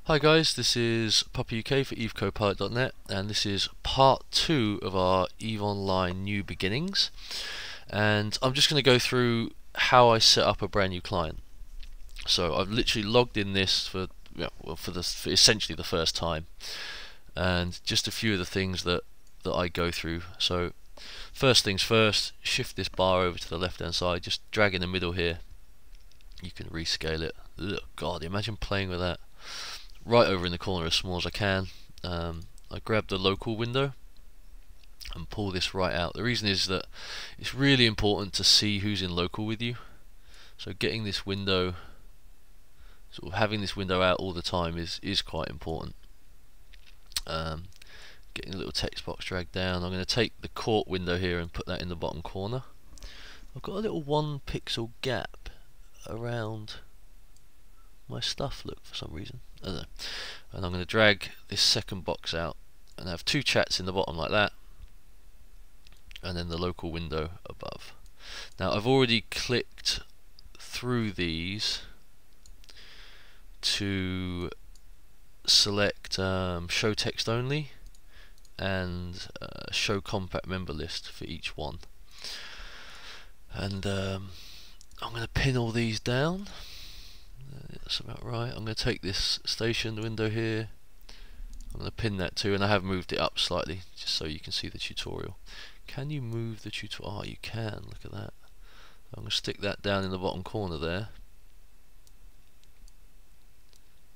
Hi guys, this is Puppy UK for EvECoPilot.net, and this is part 2 of our EVE Online New Beginnings. And I'm just going to go through how I set up a brand new client. So I've literally logged in this for essentially the first time, and just a few of the things that I go through. So first things first, shift this bar over to the left hand side, just drag in the middle here. You can rescale it. Ugh, God, imagine playing with that. Right over in the corner as small as I can. I grab the local window and pull this right out. The reason is that it's really important to see who's in local with you. So getting this window, sort of having this window out all the time is quite important. Getting a little text box dragged down. I'm going to take the court window here and put that in the bottom corner. I've got a little 1 pixel gap around my stuff, look, for some reason. I don't know. And I'm going to drag this second box out and have 2 chats in the bottom like that, and then the local window above. Now I've already clicked through these to select show text only and show compact member list for each one, and I'm going to pin all these down. That's about right. I'm going to take this station window here, I'm going to pin that too, and I have moved it up slightly just so you can see the tutorial. Can you move the tutorial? Oh, you can, look at that. I'm going to stick that down in the bottom corner there,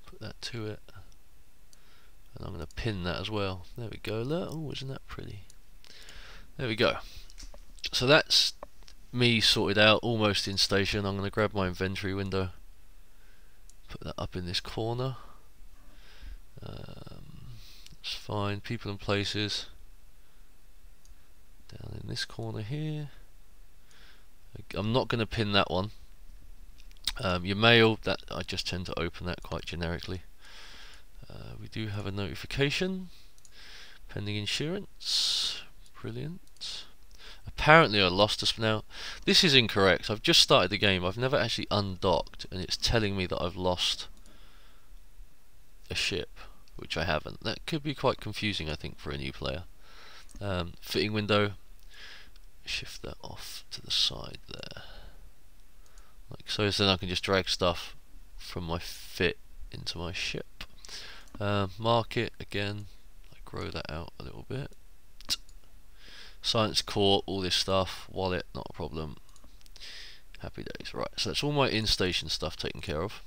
put that to it, and I'm going to pin that as well. There we go, look. Oh, isn't that pretty? There we go. So that's me sorted out, almost in station. I'm going to grab my inventory window, put that up in this corner. That's fine. People and places down in this corner here. I'm not going to pin that one. Your mail, that I just tend to open that quite generically. We do have a notification, pending insurance. Brilliant. Apparently I lost us. Now this is incorrect. I've just started the game, I've never actually undocked, and it's telling me that I've lost a ship, which I haven't. That could be quite confusing, I think, for a new player. Fitting window, shift that off to the side there, like so, then I can just drag stuff from my fit into my ship. Mark it again, like grow that out a little bit. Science court, all this stuff, wallet, not a problem. Happy days. Right, so that's all my in-station stuff taken care of.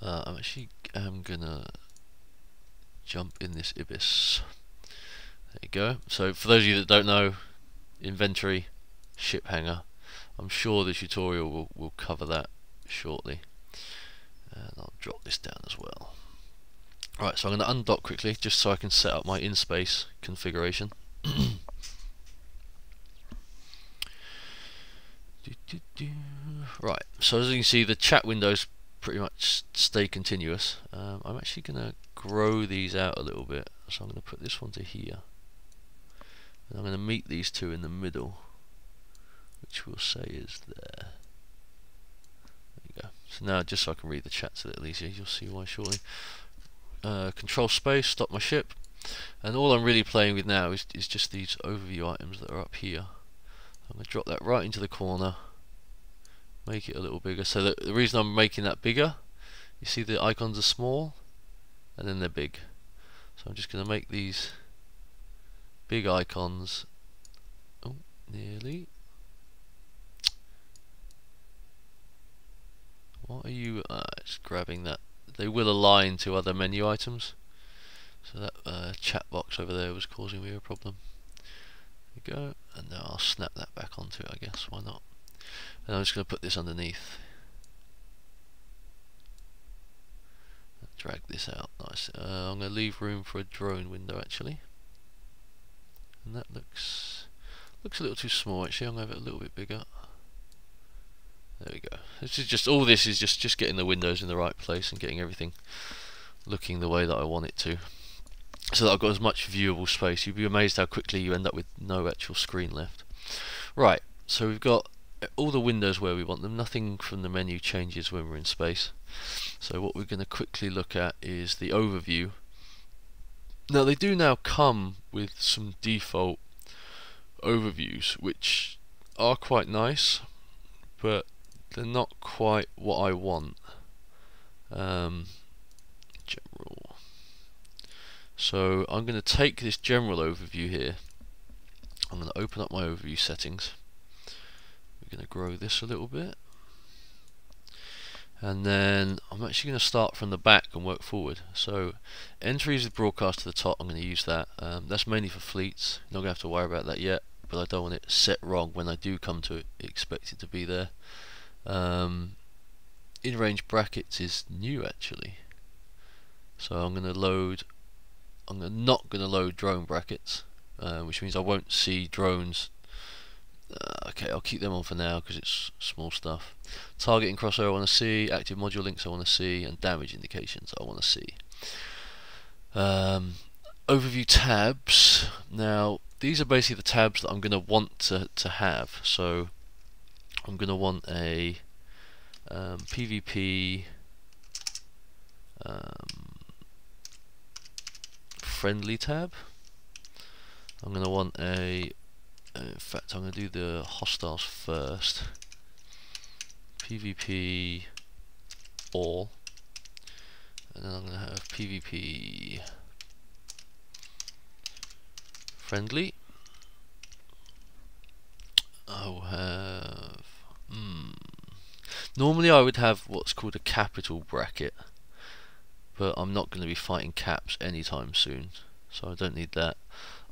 I'm actually gonna jump in this EvECoPilot. There you go. So for those of you that don't know, inventory, ship hanger. I'm sure the tutorial will cover that shortly. And I'll drop this down as well. Right, so I'm going to undock quickly just so I can set up my in-space configuration. Right, so as you can see, the chat windows pretty much stay continuous. I'm actually going to grow these out a little bit, so I'm going to put this one to here, and I'm going to meet these two in the middle, which we'll say is there. There you go. So now, just so I can read the chats a little easier, you'll see why shortly. Control space, stop my ship, and all I'm really playing with now is just these overview items that are up here. I'm going to drop that right into the corner, make it a little bigger. So the reason I'm making that bigger, you see the icons are small and then they're big, so I'm just going to make these big icons. Oh, nearly. What are you? It's grabbing that. They will align to other menu items, so that chat box over there was causing me a problem. There we go, and now I'll snap that back onto it, I guess, why not? And I'm just going to put this underneath, drag this out. Nice. I'm going to leave room for a drone window actually, and that looks a little too small actually. I'm going to have it a little bit bigger. There we go. This is just, all this is just getting the windows in the right place and getting everything looking the way that I want it to, so that I've got as much viewable space. You'd be amazed how quickly you end up with no actual screen left. Right, so we've got all the windows where we want them. Nothing from the menu changes when we're in space. So what we're going to quickly look at is the overview. Now they do now come with some default overviews which are quite nice, but they're not quite what I want. General. So I'm going to take this general overview here. I'm going to open up my overview settings. We're going to grow this a little bit, and then I'm actually going to start from the back and work forward. So entries with broadcast to the top, I'm going to use that. That's mainly for fleets. You're not going to have to worry about that yet, but I don't want it set wrong when I do come to it. Expect it to be there. In range brackets is new actually, so I'm not going to load drone brackets, which means I won't see drones. Okay, I'll keep them on for now because it's small stuff. Targeting crossover I want to see, active module links I want to see, and damage indications I want to see. Overview tabs. Now these are basically the tabs that I'm going to want to have. So I'm going to want a PvP friendly tab. I'm going to want a in fact I'm going to do the hostiles first. PvP all, and then I'm going to have PvP friendly. I will have normally I would have what's called a capital bracket, but I'm not going to be fighting caps anytime soon, so I don't need that.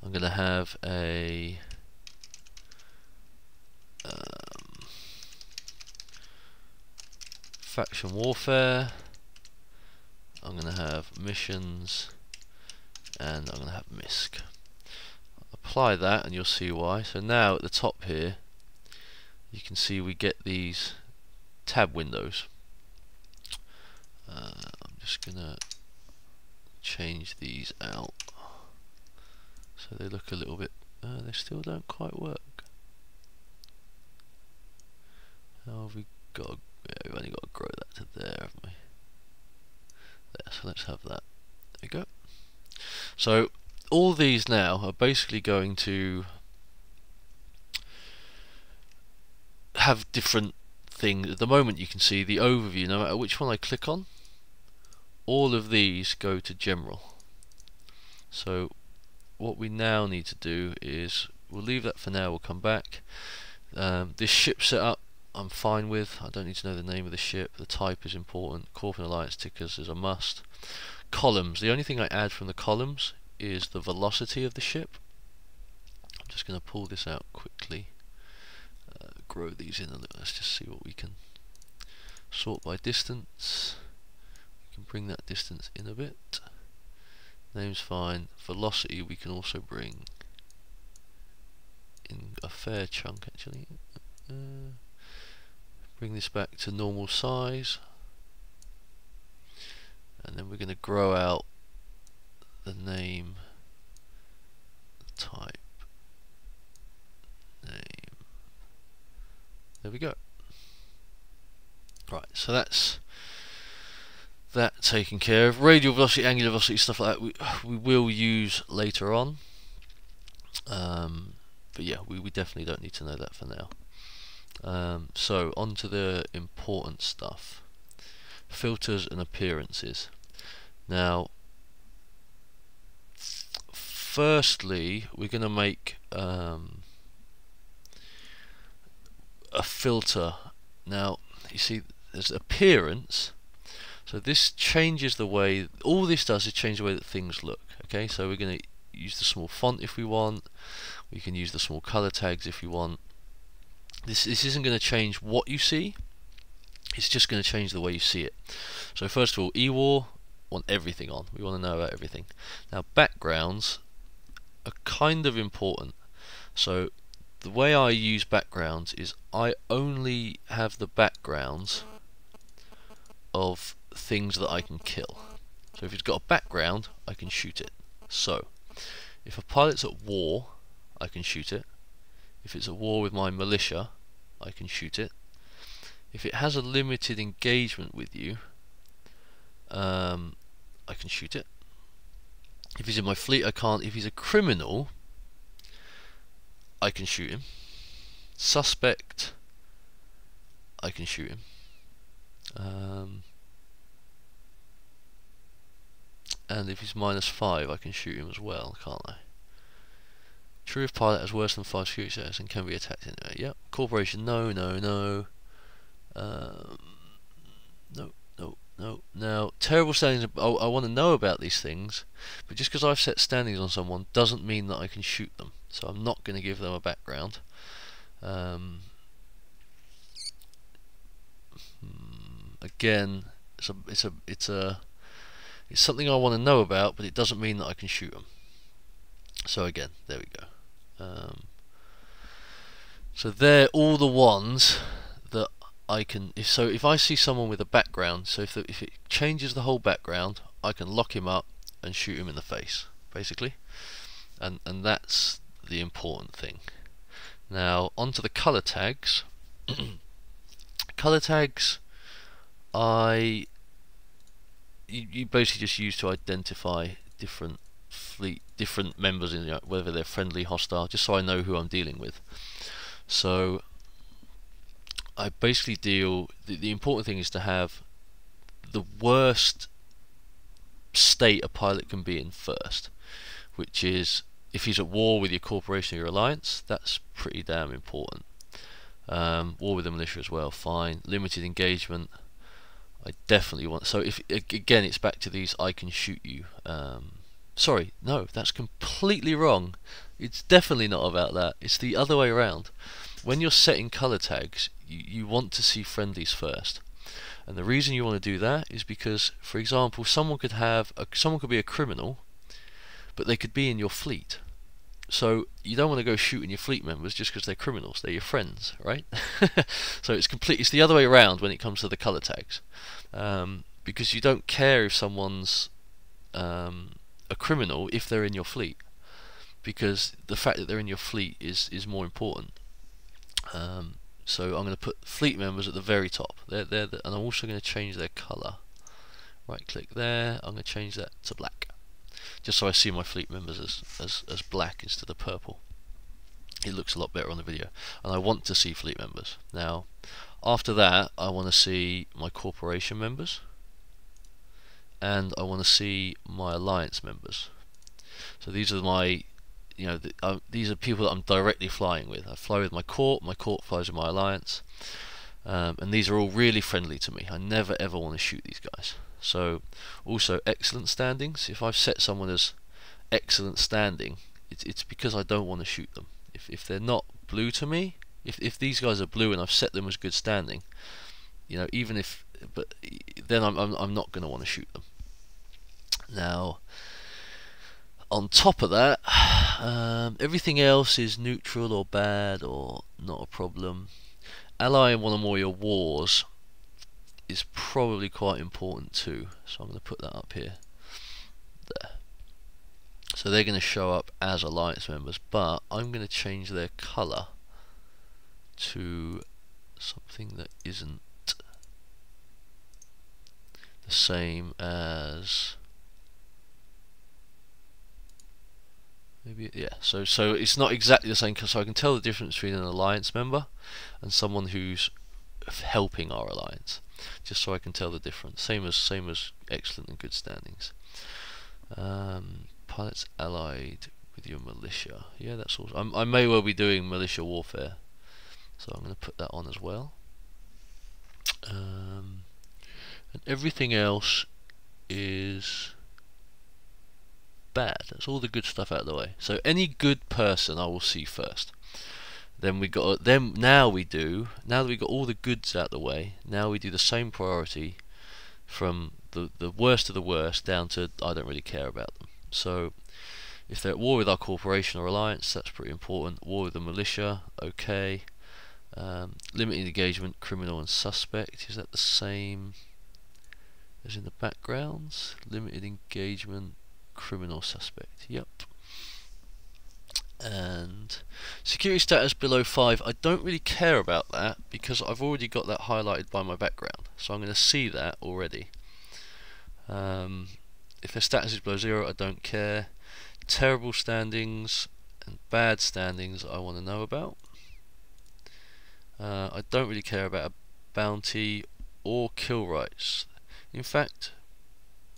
I'm going to have a faction warfare. I'm going to have missions, and I'm going to have MISC. Apply that and you'll see why. So now at the top here you can see we get these tab windows. I'm just going to change these out so they look a little bit they still don't quite work. How have we got? Yeah, we've only got to grow that to there, haven't we? There, so let's have that. There we go. So all these now are basically going to have different things. At the moment you can see the overview, no matter which one I click on, all of these go to general. So what we now need to do is, we'll leave that for now, we'll come back. This ship setup I'm fine with. I don't need to know the name of the ship. The type is important. Corp and Alliance tickers is a must. Columns. The only thing I add from the columns is the velocity of the ship. I'm just going to pull this out quickly. Grow these in a little. Let's just see what we can sort by distance. We can bring that distance in a bit. Name's fine. Velocity we can also bring in a fair chunk actually. Bring this back to normal size, and then we're going to grow out the name, the type, name. There we go. Right, so that's that taken care of. Radial velocity, angular velocity, stuff like that we will use later on, but yeah, we definitely don't need to know that for now. So on to the important stuff. Filters and appearances. Now firstly we're going to make a filter. Now you see there's appearance, so this changes the way, all this does is change the way that things look. Okay, so we're going to use the small font if we want, we can use the small color tags if we want. This isn't going to change what you see, it's just going to change the way you see it. So first of all, EWAR, want everything on, we want to know about everything. Now backgrounds are kind of important. So the way I use backgrounds is I only have the backgrounds of things that I can kill. So if it's got a background, I can shoot it. So if a pilot's at war, I can shoot it. If it's at war with my militia, I can shoot it. If it has a limited engagement with you, I can shoot it. If he's in my fleet, I can't. If he's a criminal, I can shoot him. Suspect, I can shoot him. And if he's -5, I can shoot him as well, can't I? True if pilot has worse than 5 security status and can be attacked anyway. Yep. Corporation, no, no, no. No, no, no. Now, terrible standings, I want to know about these things, but just because I've set standings on someone doesn't mean that I can shoot them. So I'm not going to give them a background. Again, it's something I want to know about, but it doesn't mean that I can shoot them. So again, there we go. So they're all the ones that I can. If I see someone with a background, so if it changes the whole background, I can lock him up and shoot him in the face, basically. And that's the important thing. Now onto the color tags. Color tags, you basically just use to identify different members in, whether they're friendly, hostile, just so I know who I'm dealing with. So I basically deal. The important thing is to have the worst state a pilot can be in first, which is if he's at war with your corporation or your alliance. That's pretty damn important. War with the militia as well, fine. Limited engagement, I definitely want. So if again, it's back to these I can shoot you. Sorry, no, that's completely wrong. It's definitely not about that. It's the other way around. When you're setting color tags, you want to see friendlies first. And the reason you want to do that is because, for example, someone could be a criminal, but they could be in your fleet. So you don't want to go shooting your fleet members just because they're criminals. They're your friends, right? So it's the other way around when it comes to the color tags, because you don't care if someone's a criminal if they're in your fleet, because the fact that they're in your fleet is more important. So I'm going to put fleet members at the very top. And I'm also going to change their color. Right click there. I'm going to change that to black, just so I see my fleet members as black instead of purple. It looks a lot better on the video, and I want to see fleet members. Now after that, I want to see my corporation members, and I want to see my alliance members. So these are my, these are people that I'm directly flying with. I fly with my corp flies with my alliance, and these are all really friendly to me. I never ever want to shoot these guys. So also excellent standings. If I've set someone as excellent standing, it's because I don't want to shoot them. If they're not blue to me, if these guys are blue and I've set them as good standing, then I'm not going to want to shoot them. Now on top of that, everything else is neutral or bad or not a problem. Ally in one or more of your wars is probably quite important too, so I'm going to put that up here. There. So they're going to show up as alliance members, but I'm going to change their colour to something that isn't the same as, maybe, yeah, so it's not exactly the same, so I can tell the difference between an alliance member and someone who's helping our alliance, just so I can tell the difference. Same as excellent and good standings. Pilots allied with your militia. Yeah, that's awesome. I may well be doing militia warfare, so I'm going to put that on as well. And everything else is bad. That's all the good stuff out of the way. So any good person I will see first. Then now that we got all the goods out of the way, now we do the same priority from the worst of the worst down to I don't really care about them. So if they're at war with our corporation or alliance, that's pretty important. War with the militia, okay. Limited engagement, criminal and suspect, is that the same as in the backgrounds? Limited engagement, criminal, suspect, yep. And security status below 5, I don't really care about that because I've already got that highlighted by my background, so I'm going to see that already. If their status is below 0, I don't care. Terrible standings and bad standings I want to know about. I don't really care about a bounty or kill rights. In fact,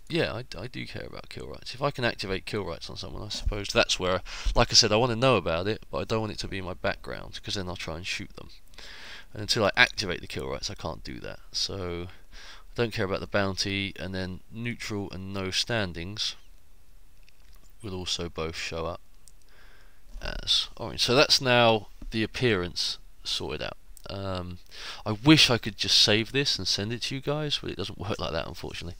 yeah, I do care about kill rights. If I can activate kill rights on someone, I suppose that's where, like I said, I want to know about it, but I don't want it to be in my background, because then I'll try and shoot them. And until I activate the kill rights, I can't do that. So I don't care about the bounty, and then neutral and no standings will also both show up as orange. So that's now the appearance sorted out. I wish I could just save this and send it to you guys, but it doesn't work like that, unfortunately.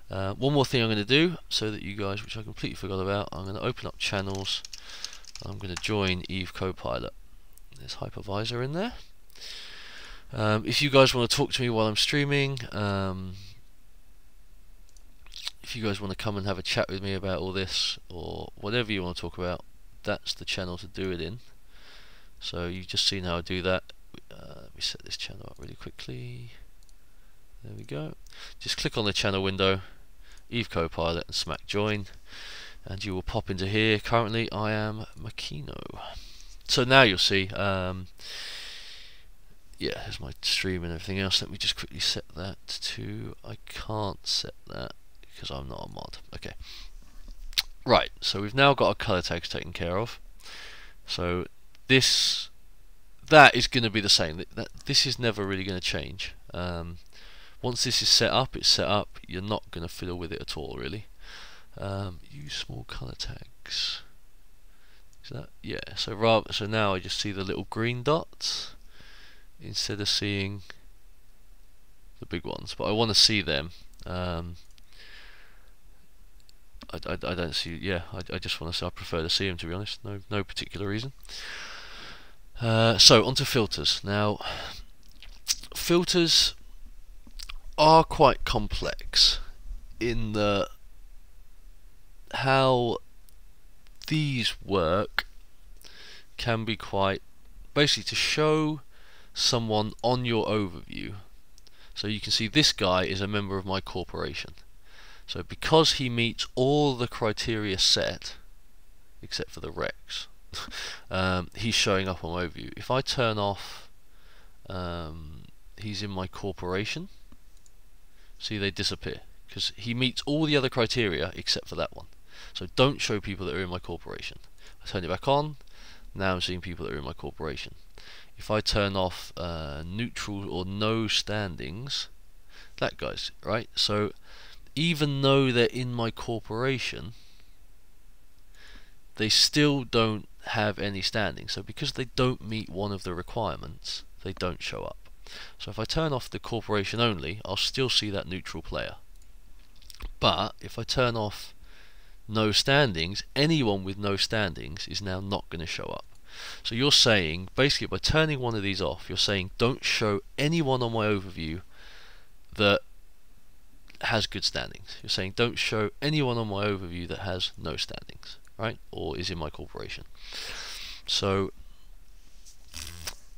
One more thing I'm going to do, so that you guys, which I completely forgot about, I'm going to open up channels. I'm going to join EvECoPilot. There's hypervisor in there. If you guys want to talk to me while I'm streaming, if you guys want to come and have a chat with me about all this, or whatever you want to talk about, that's the channel to do it in. So you've just seen how I do that. Let me set this channel up really quickly. There we go. Just click on the channel window, EvECoPilot, and smack join, and you will pop into here. Currently I am Makino. So now you'll see, yeah, there's my stream and everything else. Let me just quickly set that to, I can't set that because I'm not a mod. Okay. Right, so we've now got our color tags taken care of. So that is going to be the same. This is never really going to change. Once this is set up, it's set up. You're not going to fiddle with it at all, really. Use small color tags. Is that, yeah? So now I just see the little green dots instead of seeing the big ones. But I want to see them. I don't see. Yeah, I just want to. I prefer to see them, to be honest. No particular reason. So onto filters. Now, filters are quite complex in how these work can be quite basically to show someone on your overview. So you can see this guy is a member of my corporation. So because he meets all the criteria set, except for the Rex, he's showing up on my overview. If I turn off he's in my corporation, see, they disappear because he meets all the other criteria except for that one. So don't show people that are in my corporation. I turn it back on, now I'm seeing people that are in my corporation. If I turn off neutral or no standings, that guy's right. So even though they're in my corporation, they still don't have any standing. So because they don't meet one of the requirements, they don't show up. So if I turn off the corporation only, I'll still see that neutral player. But if I turn off no standings, anyone with no standings is now not going to show up. So you're saying, basically by turning one of these off, you're saying don't show anyone on my overview that has good standings. You're saying don't show anyone on my overview that has no standings, right? Or is in my corporation. So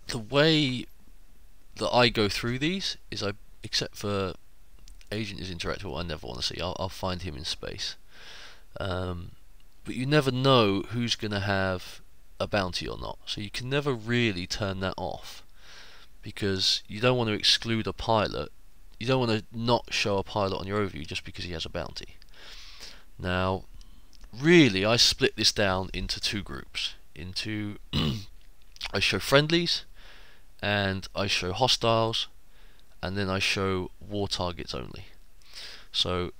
the way that I go through these is except for agent is interactable, I never want to see. I'll find him in space. But you never know who's going to have a bounty or not. So you can never really turn that off because you don't want to exclude a pilot. You don't want to not show a pilot on your overview just because he has a bounty. Now, really, I split this down into two groups. I show friendlies, and I show hostiles, and then I show war targets only. So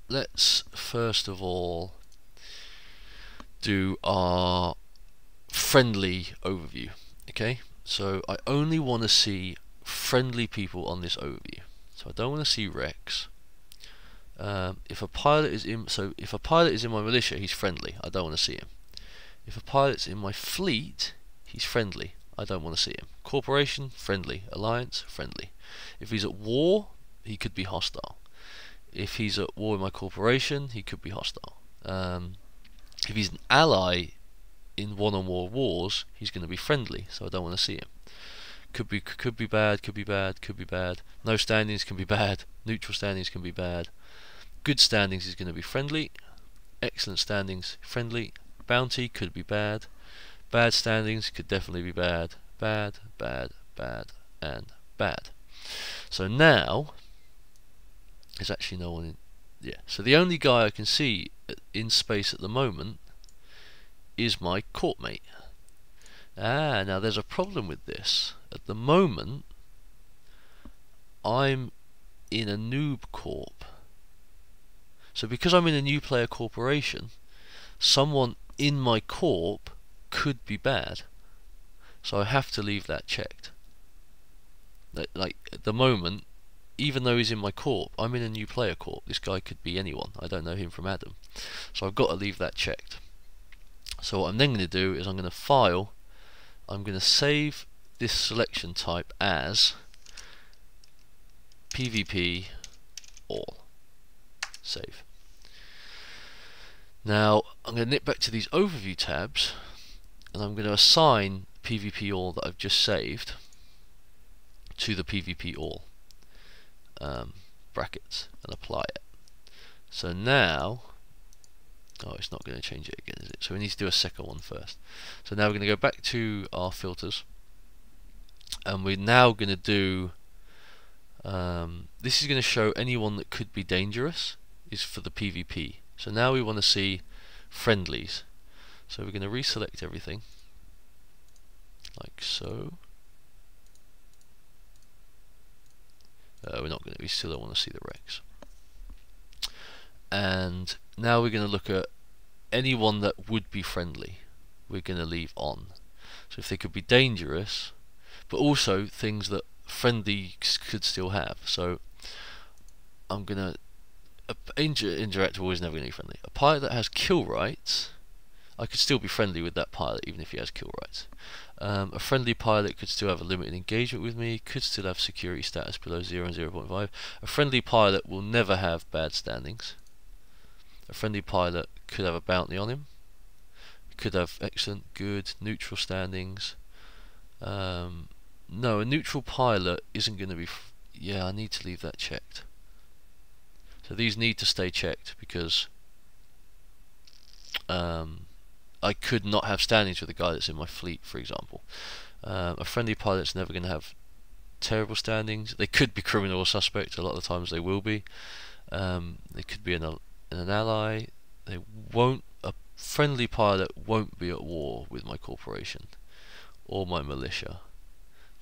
let's first of all do our friendly overview. Okay, so I only want to see friendly people on this overview. So I don't want to see Rex. If a pilot is in my militia, he's friendly. I don't want to see him. If a pilot's in my fleet, he's friendly. I don't want to see him. Corporation, friendly. Alliance, friendly. If he's at war, he could be hostile. If he's at war with my corporation, he could be hostile. If he's an ally in one or more wars, he's going to be friendly, so I don't want to see him. Could be bad, could be bad, could be bad. No standings can be bad. Neutral standings can be bad. Good standings is going to be friendly. Excellent standings, friendly. Bounty could be bad. Bad standings could definitely be bad. Bad, bad, bad, and bad. So now, there's actually no one in. Yeah, so the only guy I can see in space at the moment is my court mate. Now there's a problem with this. At the moment, I'm in a noob corp. So because I'm in a new player corporation, someone in my corp could be bad. So I have to leave that checked. Like at the moment, even though he's in my corp, I'm in a new player corp. This guy could be anyone. I don't know him from Adam. So I've got to leave that checked. So what I'm then going to do is I'm going to file. I'm going to save this selection type as PvP all. Save. Now I'm going to nip back to these overview tabs, and I'm going to assign PvP all that I've just saved to the PvP all brackets and apply it. So now, oh, it's not going to change it again, is it? So we need to do a second one first. So now we're going to go back to our filters, and we're now going to do this is going to show anyone that could be dangerous is for the PvP. So now we want to see friendlies. So we're going to reselect everything like so. We're not going to. We still don't want to see the Rex. And now we're going to look at anyone that would be friendly. We're going to leave on. So if they could be dangerous, but also things that friendly could still have. So I'm going to. Interactable is never going to be friendly. A pilot that has kill rights, I could still be friendly with that pilot even if he has kill rights. A friendly pilot could still have a limited engagement with me, could still have security status below 0 and 0.5. A friendly pilot will never have bad standings. A friendly pilot could have a bounty on him, could have excellent, good, neutral standings. No, a neutral pilot isn't going to be. Yeah, I need to leave that checked. So these need to stay checked because I could not have standings with the guy that's in my fleet, for example. A friendly pilot's never going to have terrible standings. They could be criminal or suspect. A lot of the times they will be. They could be an ally. They won't. A friendly pilot won't be at war with my corporation or my militia.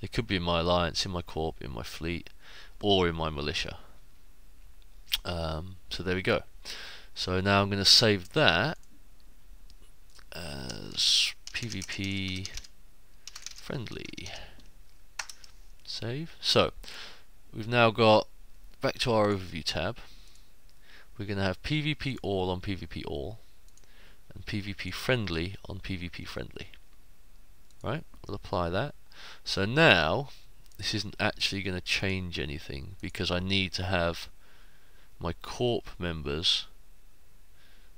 They could be in my alliance, in my corp, in my fleet, or in my militia. So there we go. So now I'm going to save that as PvP friendly. Save. So we've now got back to our overview tab. We're going to have PvP all on PvP all and PvP friendly on PvP friendly. Right? We'll apply that. So now this isn't actually going to change anything because I need to have my corp members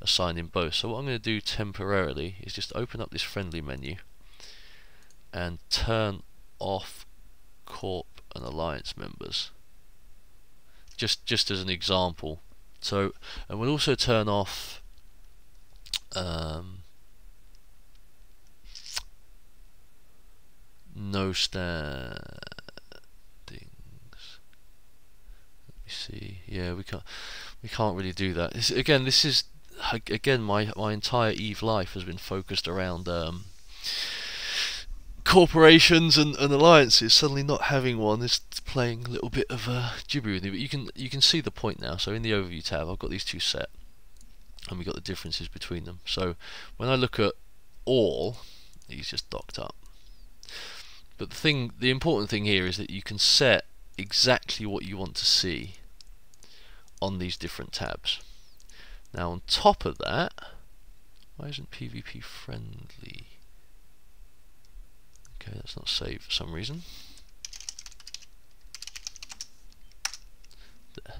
assigned in both. So what I'm going to do temporarily is just open up this friendly menu and turn off corp and alliance members, just as an example. So, and we'll also turn off no standings. Let me see. Yeah, we can't really do that. This is my entire EVE life has been focused around corporations and alliances. Suddenly not having one is playing a little bit of gibbery with me, but you can see the point now. So in the overview tab I've got these two set and we've got the differences between them. So when I look at all, he's just docked up. But the important thing here is that you can set exactly what you want to see on these different tabs. Now on top of that, why isn't PvP friendly? Okay, that's not saved for some reason. There.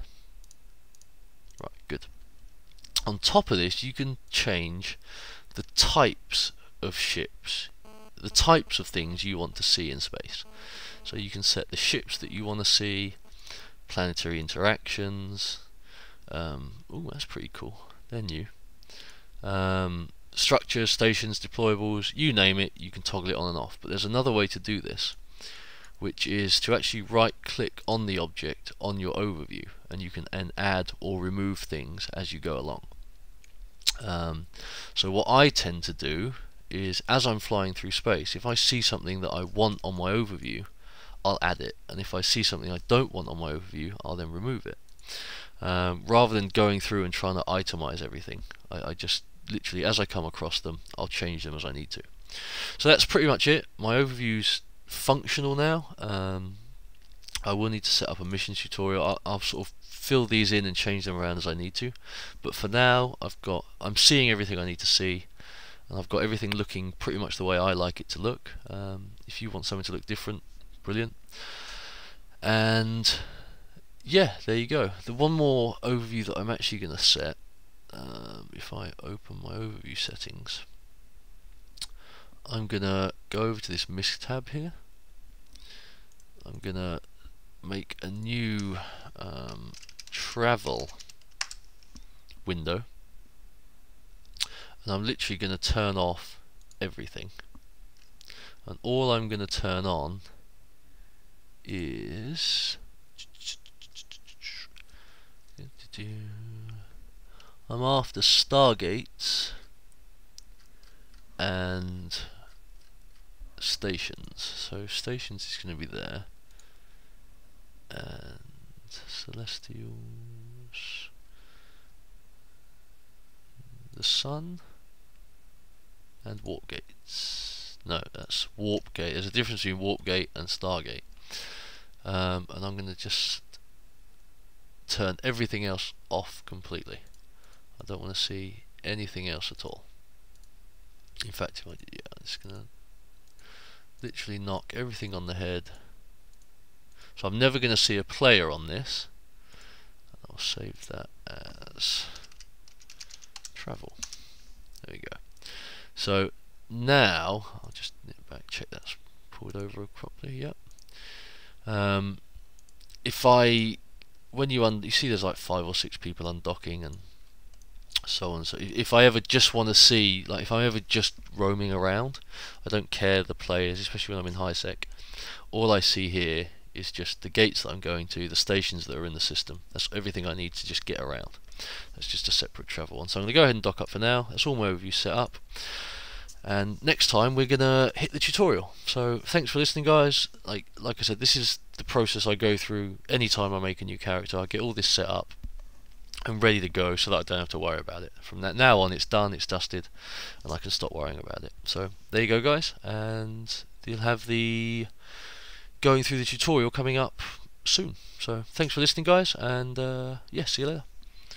Right, good. On top of this, you can change the types of ships, the types of things you want to see in space. So you can set the ships that you want to see, planetary interactions. Oh, that's pretty cool. They're new. Structures, stations, deployables, you name it, you can toggle it on and off. But there's another way to do this, which is to actually right click on the object on your overview, and you can add or remove things as you go along. So what I tend to do is, as I'm flying through space, if I see something that I want on my overview, I'll add it, and if I see something I don't want on my overview, I'll then remove it. Rather than going through and trying to itemize everything, I just literally, as I come across them, I'll change them as I need to. So that's pretty much it. My overview's functional now. I will need to set up a missions tutorial. I'll sort of fill these in and change them around as I need to, but for now I'm seeing everything I need to see, and I've got everything looking pretty much the way I like it to look. If you want something to look different, brilliant. And yeah, there you go. The one more overview that I'm actually going to set, if I open my overview settings, I'm going to go over to this MISC tab here. I'm going to make a new travel window, and I'm literally going to turn off everything, and all I'm going to turn on is I'm after stargates and stations. So stations is going to be there, and celestials, the sun, and warp gates. No, that's warp gate. There's a difference between warp gate and stargate. And I'm going to just turn everything else off completely. I don't want to see anything else at all. In fact, I'm just going to literally knock everything on the head. So I'm never going to see a player on this. I'll save that as travel. There we go. So now I'll just nip back, check that's pulled over properly. Yep. When you see there's like 5 or 6 people undocking and so on. So if I ever just want to see, like if I'm ever just roaming around, I don't care the players, especially when I'm in high sec. All I see here is just the gates that I'm going to, the stations that are in the system. That's everything I need to just get around. That's just a separate travel one. So I'm going to go ahead and dock up for now. That's all my overview set up. And next time we're going to hit the tutorial. So thanks for listening, guys. Like I said, this is the process I go through anytime I make a new character. I get all this set up and ready to go so that I don't have to worry about it. From that now on, it's done, it's dusted, and I can stop worrying about it. So there you go, guys, and you'll have the going through the tutorial coming up soon. So thanks for listening, guys, and yeah, see you later.